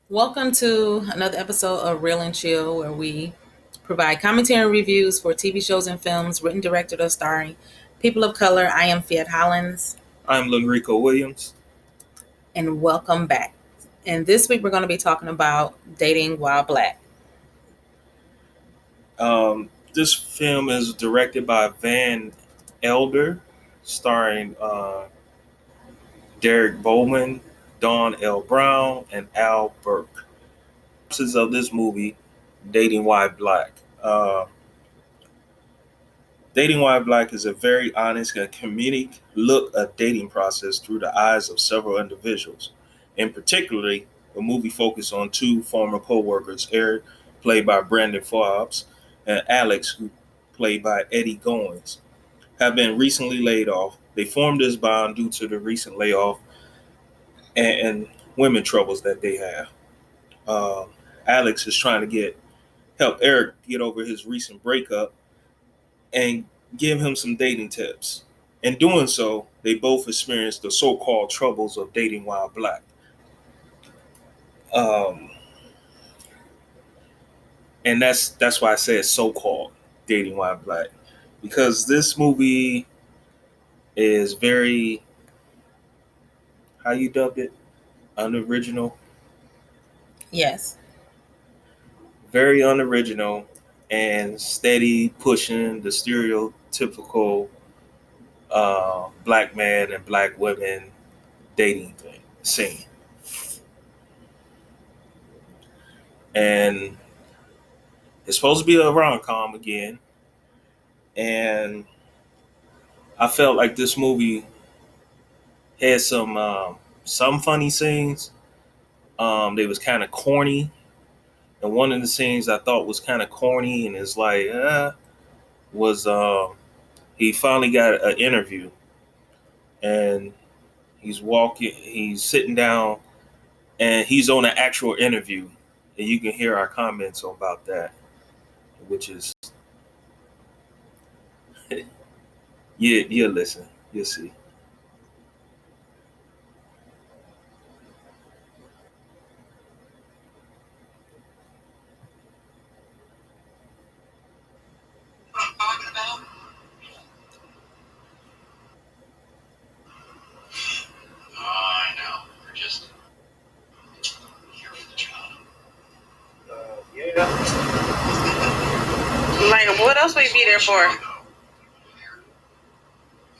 Welcome to another episode of Real and Chill, where we provide commentary and reviews for TV shows and films written, directed, or starring people of color. I am Phette Hollins, I'm Lynrico Williams. and welcome back. And this week we're going to be talking about dating while black. This film is directed by Van Elder, starring Derek Bowman, Dawn L. Brown, and Al Burke. Synopsis of this movie, Dating While Black. Dating While Black is a very honest and comedic look at dating process through the eyes of several individuals. In particularly, the movie focuses on two former co-workers, Eric, played by Brandon Forbes, and Alex, who played by Eddie Goins, have been recently laid off. They formed this bond due to the recent layoff and women troubles that they have. Um, Alex is trying to help Eric get over his recent breakup and give him some dating tips. In doing so, they both experienced the so-called troubles of dating while black. Um, and that's why I said so-called dating while black, because this movie is very, how you dubbed it, unoriginal, Yes. very unoriginal, and steady pushing the stereotypical black man and black women dating scene. And it's supposed to be a rom-com again, and I felt like this movie had some funny scenes. They was kind of corny, and one of the scenes I thought was kind of corny, and it's like was he finally got an interview, and he's sitting down, and he's on an actual interview, and you can hear our comments about that, which is you listen, you'll see. I know. We're just here for the job. Yeah. Like, what else would you be there for? You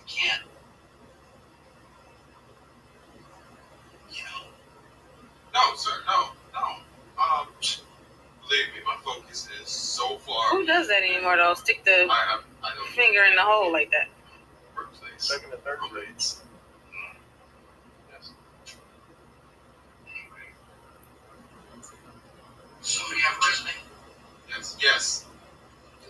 can't. You know. No, sir. No. Believe me, my focus is so far. Who does that anymore, though? Stick the I don't finger in the hole like that. workplace. Second and third grades. Yes. So do you have a resume? Yes.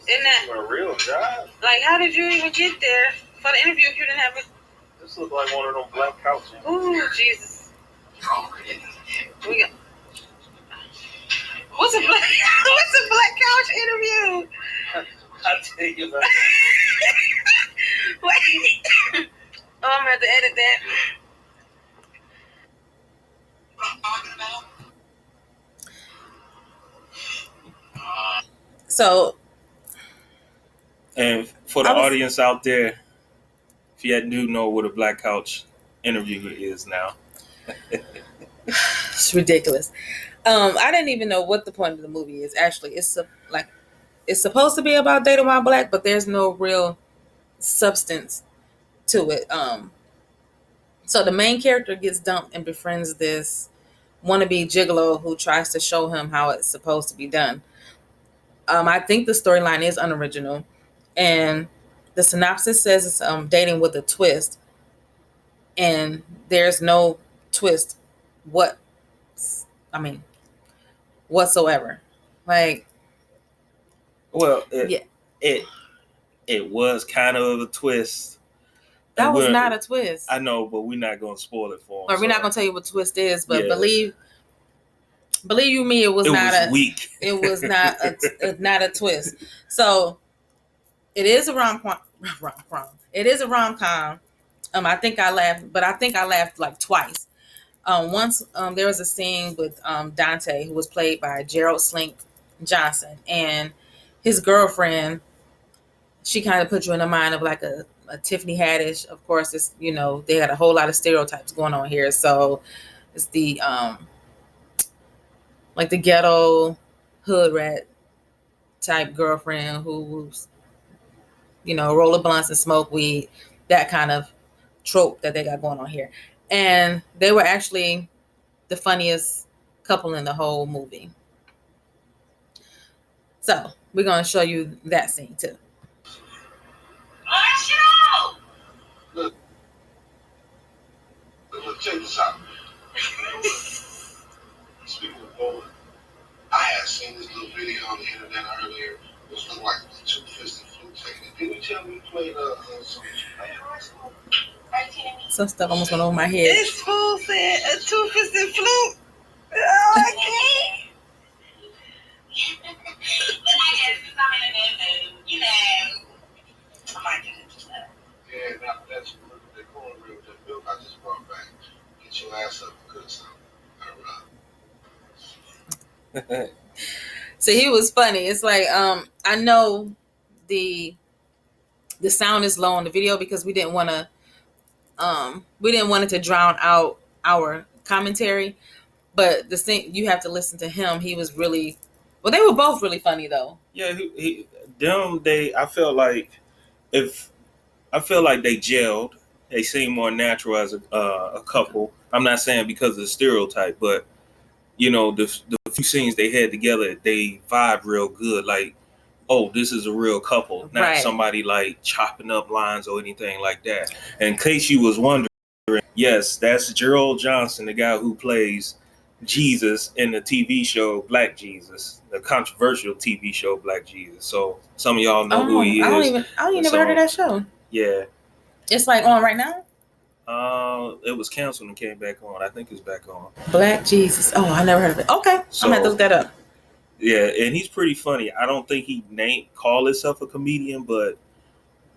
Isn't that, A real job. like, how did you even get there for the interview if you didn't have it? This looks like one of them black couches. Ooh, Jesus. You're already in the game. We got, what's a black what's a black couch interview? I tell you that. Wait. Oh, I'm gonna have to edit that. What I'm talking about? So, And for the I was- audience out there, if you do know what a black couch interview is now, it's ridiculous. I didn't even know what the point of the movie is. Actually, it's supposed to be about dating while black, but there's no real substance to it. So the main character gets dumped and befriends this wannabe gigolo who tries to show him how it's supposed to be done. I think the storyline is unoriginal, and the synopsis says it's dating with a twist, and there's no twist. What? I mean, whatsoever. Like, well, yeah, it was kind of a twist. that And was we're- not a twist. I know, but we're not gonna spoil it for them. Or we're not gonna tell you what twist is, but Yeah. believe you me, it was not weak. it was not not a twist. So it is a rom-com. It is a rom-com. I think I laughed like twice. Once there was a scene with Dante, who was played by Gerald Slink Johnson, and his girlfriend. She kind of put you in the mind of like a Tiffany Haddish. Of course, it's they had a whole lot of stereotypes going on here. So it's the like the ghetto hood rat type girlfriend who's roll a blunts and smoke weed, that kind of trope that they got going on here. And they were actually the funniest couple in the whole movie. So we're gonna show you that scene too. Look, check this out. Speaking of bowling, I had seen this little video on the internet earlier. It looked like a two-fisted flute taking it. Didn't you tell me you played some Some stuff almost went over my head. This fool said a two-fisted flute. Oh, I can't. Yeah, now that's the cornbread with that milk I just brought back. Get your ass up and cook something. All right. So he was funny. It's like I know the sound is low on the video because we didn't want it to drown out our commentary. But the thing, you have to listen to him. He was really they were both really funny though. Yeah, I felt like they gelled. They seemed more natural as a couple. I'm not saying because of the stereotype, but the few scenes they had together, they vibe real good. Like, oh, this is a real couple, not Right. somebody like chopping up lines or anything like that. And in case you was wondering, yes, that's Gerald Johnson, the guy who plays Jesus in the TV show Black Jesus, the controversial TV show Black Jesus. So some of y'all know who he is. I don't even never heard of that show. Yeah. It's like on right now. It was canceled and came back on. I think it's back on. Black Jesus. Oh, I never heard of it. Okay, So, I'm gonna have to look that up. Yeah, and he's pretty funny. I don't think he call himself a comedian, but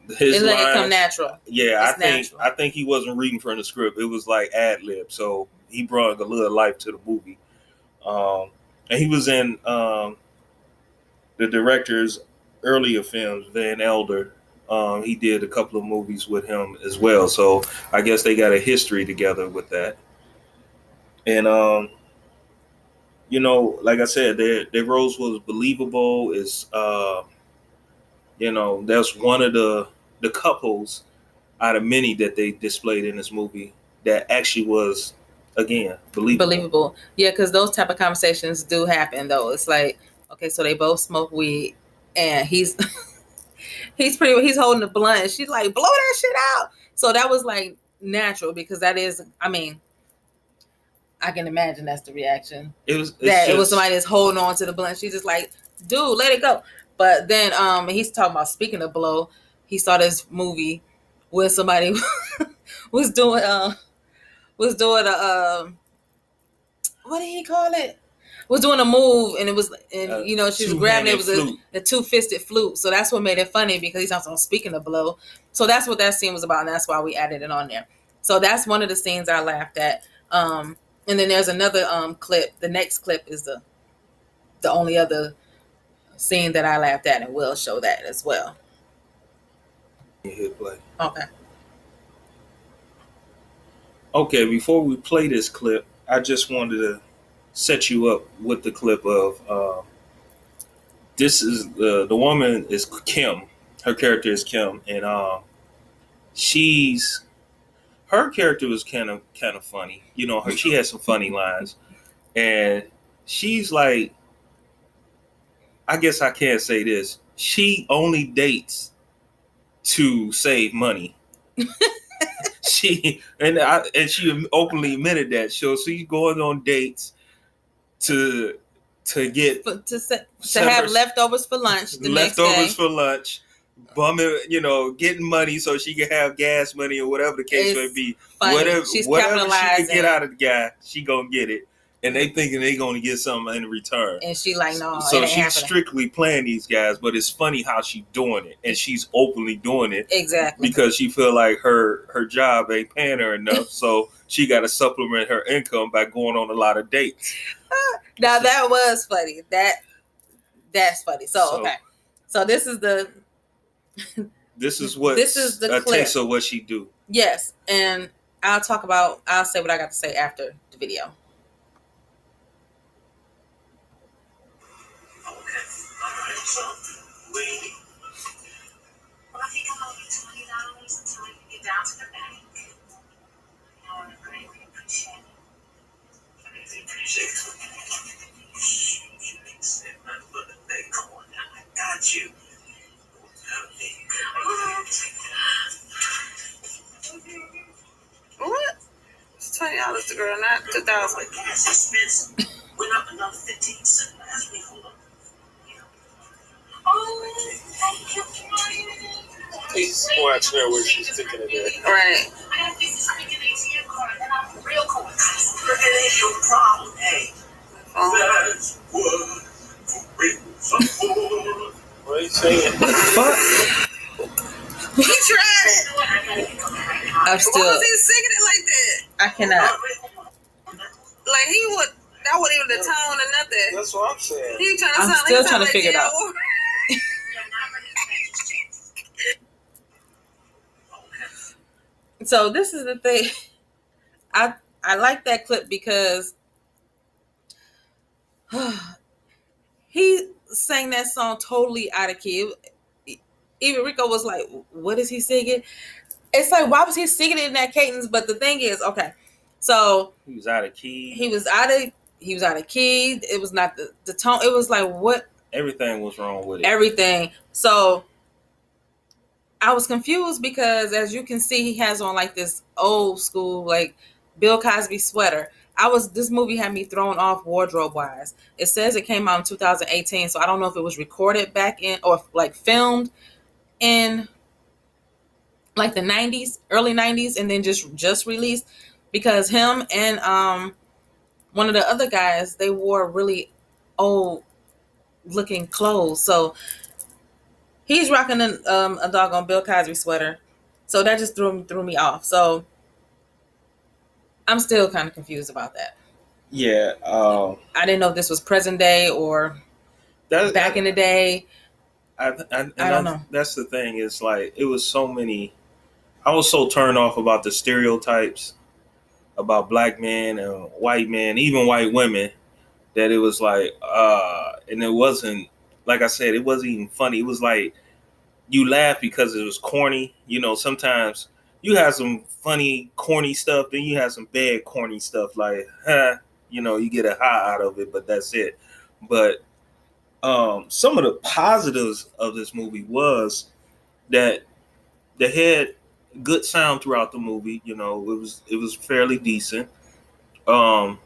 his It's like it lines, come natural. yeah, It's natural. I think he wasn't reading from the script. It was like ad lib, so he brought a little life to the movie. And he was in the director's earlier films, Van Elder. He did a couple of movies with him as well, so I guess they got a history together with that. And like I said, their roles was believable. Is that's one of the couples out of many that they displayed in this movie that actually was, again, believable. Yeah, because those type of conversations do happen though. It's like, okay, so they both smoke weed, and he's he's holding the blunt, and she's like, blow that shit out. So that was like natural because that is, I mean, I can imagine that's the reaction. It was somebody that's holding on to the blunt. She's just like, dude, let it go. But then he's talking about, speaking of blow, he saw this movie where somebody was doing a what did he call it? Was doing a move, and it was, and she was grabbing it. It was a two-fisted flute. So that's what made it funny, because he's also speaking of blow. So that's what that scene was about, and that's why we added it on there. So that's one of the scenes I laughed at. And then there's another clip. The next clip is the only other scene that I laughed at, and we'll show that as well. Hit play. Okay. Okay, before we play this clip, I just wanted to set you up with the clip of this is the woman is Kim. Her character is Kim, and her character was kind of funny. She had some funny lines, and she's like, I guess I can't say this. She only dates to save money. She openly admitted that. So she's going on dates to get to have leftovers for lunch. For lunch, bumming, getting money so she can have gas money or whatever the case may be. Funny. Whatever She's she capitalizing. can get out of the guy, she gonna get it. and they thinking they gonna get something in return. And she like, no, So it ain't she's happening. strictly playing these guys, but it's funny how she's doing it, and she's openly doing it Exactly. because she feel like her job ain't paying her enough, so she got to supplement her income by going on a lot of dates. Now that was funny. That's funny. So okay, so this is the a clip. taste of what she do. Yes, and I'll say what I got to say after the video. So, we. Well, I think I'll owe you $20 until I can get down to the bank. I want to greatly appreciate it. Greatly appreciate it. You ain't said nothing but a thing. Come on now, I got you. What? It's $20 to girl, not $2,000. Gas expense went up another 15 cents last week. Hold on. Oh, thank you. Please watch her where she's sticking it there. Right. I have this freaking ATM card and I'm real cool. It ain't your problem, hey. That's what brings us forward. What are you saying? Fuck. He tried it. I'm still. Why was he singing it like that? I cannot. Like that wasn't even the tone or nothing. That's what I'm saying. He trying to I'm sound still like trying to figure it out. So this is the thing. I like that clip because he sang that song totally out of key. Even Rico was like, "What is he singing?" It's like, why was he singing it in that cadence? But the thing is, okay, so he was out of key. He was out of key. It was not the tone. It was like what? Everything was wrong with it. Everything. So I was confused because, as you can see, he has on like this old school like Bill Cosby sweater. This movie had me thrown off wardrobe wise. It says it came out in 2018, so I don't know if it was recorded back in or like filmed in like the 90s, early 90s, and then just released, because him and one of the other guys, they wore really old looking clothes. So he's rocking a doggone Bill Cosby sweater. So that just threw me off. So I'm still kind of confused about that. Yeah. I didn't know if this was present day or back in the day. I don't know. That's the thing. It's like it was so many. I was so turned off about the stereotypes about black men and white men, even white women, that it was like, and it wasn't, like I said, it wasn't even funny. It was like you laugh because it was corny. You know, sometimes you have some funny, corny stuff, then you have some bad, corny stuff like, you know, you get a high out of it, but that's it. But some of the positives of this movie was that they had good sound throughout the movie. You know, it was fairly decent. The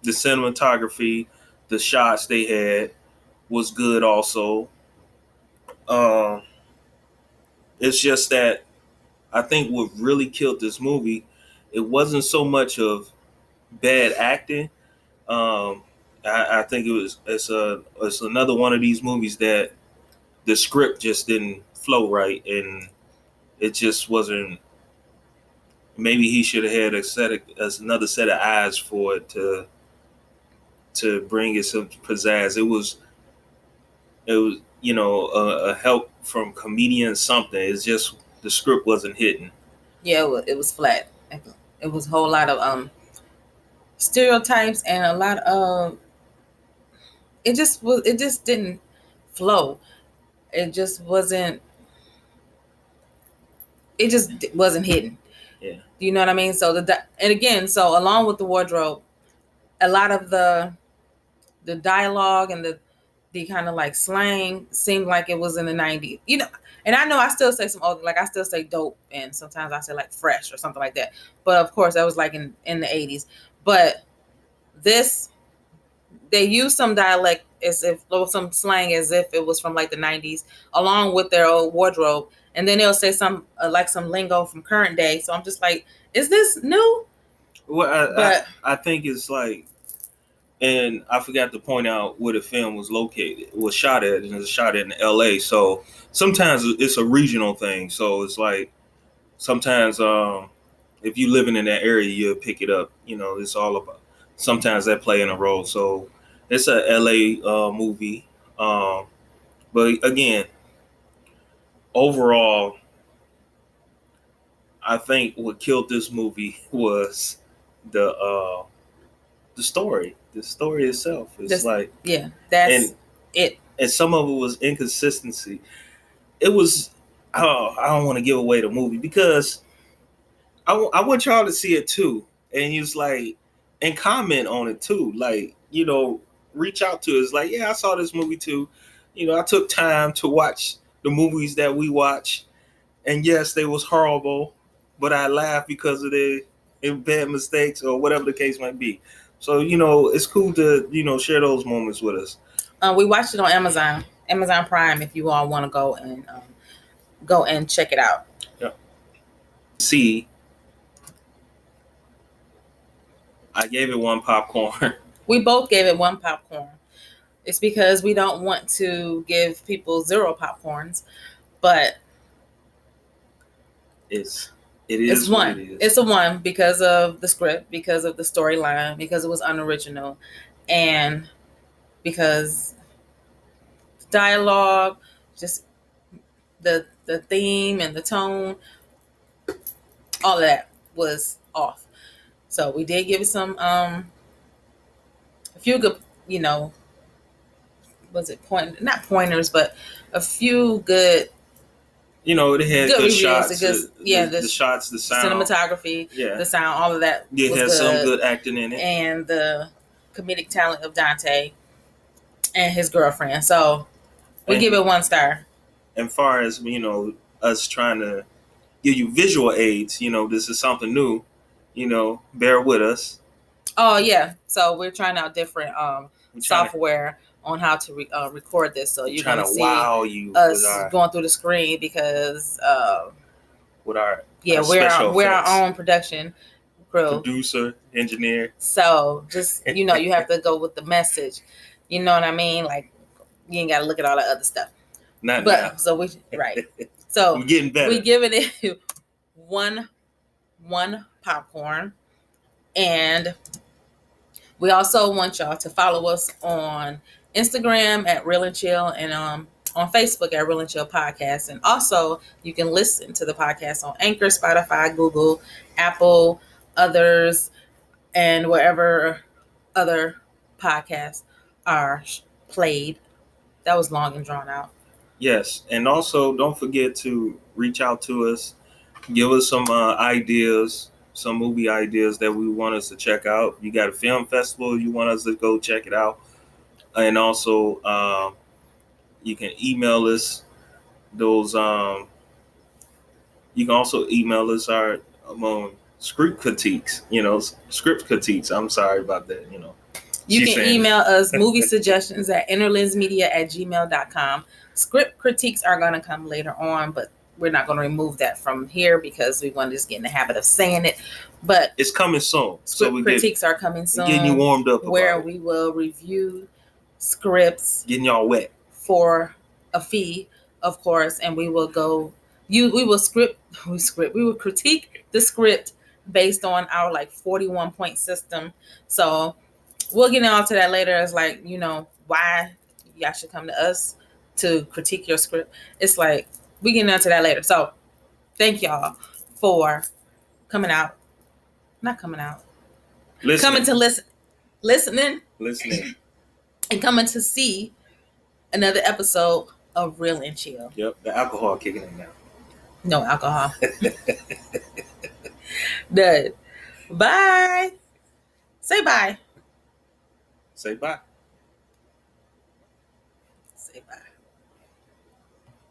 cinematography, the shots they had was good also. It's just that I think what really killed this movie, it wasn't so much of bad acting. I think it's another one of these movies that the script just didn't flow right, and it just wasn't. Maybe he should have had another set of eyes for it to bring it some pizzazz. It was you know a help from comedian something. It's just the script wasn't hitting. Yeah, it was flat. It was a whole lot of stereotypes and a lot of it just didn't flow. It just wasn't hidden. Yeah. You know what I mean? So and again, so along with the wardrobe, a lot of the dialogue and the kind of like slang seemed like it was in the 90s. You know, and I know I still say some old, like I still say dope, and sometimes I say like fresh or something like that. But of course that was like in the 80s. But this, they use some dialect as if, or some slang as if it was from like the 90s, along with their old wardrobe. And then they'll say some like some lingo from current day. So I'm just like, is this new? Well, I think it's like And I forgot to point out where the film was located. It was shot at, and it was shot in L.A. So sometimes it's a regional thing. So it's like sometimes if you living in that area, you'll pick it up. It's all about. Sometimes that play in a role. So it's a L.A. Movie. But again, overall, I think what killed this movie was the story. The story itself. It's like that's and it. and some of it was inconsistency. It was. Oh, I don't want to give away the movie because I want y'all to see it too, and he's like, and comment on it too. Like, reach out to us. Like, yeah, I saw this movie too. I took time to watch the movies that we watch, and yes, they was horrible, but I laughed because of the bad mistakes or whatever the case might be. So it's cool to share those moments with us. We watched it on Amazon Prime. If you all want to go and check it out. Yeah. See, I gave it 1 popcorn. We both gave it 1 popcorn. It's because we don't want to give people 0 popcorns, but It it's is 1. what it is. It's a 1 because of the script, because of the storyline, because it was unoriginal, and because dialogue, just the theme and the tone, all of that was off. So we did give it some a few good, was it not pointers, but a few good. It had good good reviews. shots. The shots, the sound, cinematography, yeah, the sound, all of that. It was has good. some good acting in it, and the comedic talent of Dante and his girlfriend. So we give it 1 star. And far as us trying to give you visual aids, this is something new. Bear with us. Oh yeah, so we're trying out different software on how to record this. So you're gonna see us going through the screen because with our we're our own production crew, producer, engineer. So just you have to go with the message. You know what I mean? Like you ain't got to look at all the other stuff. Not now. So we right. So we're getting better. We giving it one popcorn, and we also want y'all to follow us on Instagram at Real and Chill, and on Facebook at Real and Chill Podcast. And also you can listen to the podcast on Anchor, Spotify, Google, Apple, others, and wherever other podcasts are played. That was long and drawn out. Yes, and also don't forget to reach out to us. Give us some ideas, some movie ideas that we want us to check out. You got a film festival you want us to go check it out. And also, you can email us those. You can also email us our script critiques. Script critiques. I'm sorry about that. You can email us movie suggestions at innerlandsmedia@gmail.com. Script critiques are going to come later on, but we're not going to remove that from here because we want to just get in the habit of saying it. But it's coming soon. Script critiques are coming soon. Getting you warmed up. Where we will review scripts. Getting y'all wet. For a fee, of course, and we will go. We will critique the script based on our 41 point system. So we'll get into that later as why y'all should come to us to critique your script. It's we get into that later. So thank y'all for coming out. Not coming out. Listening. Coming to listening. And coming to see another episode of Real and Chill. Yep, the alcohol kicking in now. No alcohol. Good. Bye. Say bye. Say bye. Say bye.